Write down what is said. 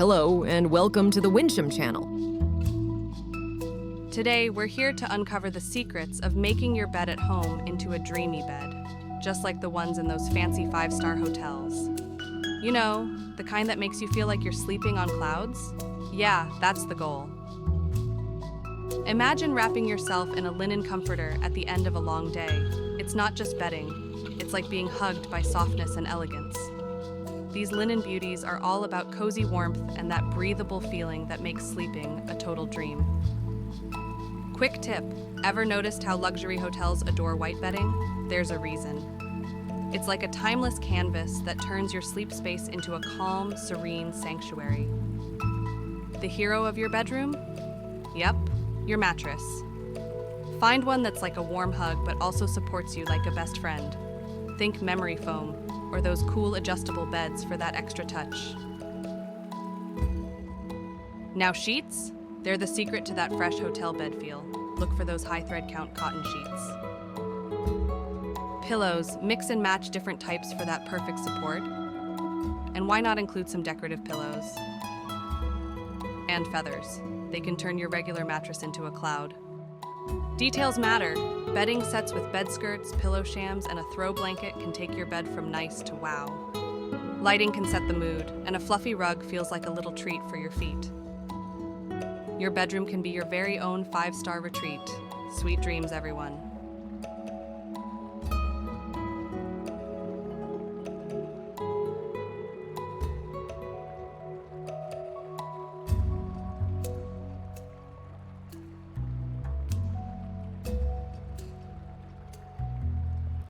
Hello, and welcome to the Windam channel. Today, we're here to uncover the secrets of making your bed at home into a dreamy bed, just like the ones in those fancy 5-star hotels. You know, the kind that makes you feel like you're sleeping on clouds? Yeah, that's the goal. Imagine wrapping yourself in a linen comforter at the end of a long day. It's not just bedding, it's like being hugged by softness and elegance. These linen beauties are all about cozy warmth and that breathable feeling that makes sleeping a total dream. Quick tip, ever noticed how luxury hotels adore white bedding? There's a reason. It's like a timeless canvas that turns your sleep space into a calm, serene sanctuary. The hero of your bedroom? Yep, your mattress. Find one that's like a warm hug but also supports you like a best friend. Think memory foam or those cool adjustable beds for that extra touch. Now sheets? They're the secret to that fresh hotel bed feel. Look for those high thread count cotton sheets. Pillows, mix and match different types for that perfect support. And why not include some decorative pillows? And feathers. They can turn your regular mattress into a cloud. Details matter. Bedding sets with bed skirts, pillow shams, and a throw blanket can take your bed from nice to wow. Lighting can set the mood, and a fluffy rug feels like a little treat for your feet. Your bedroom can be your very own 5-star retreat. Sweet dreams, everyone.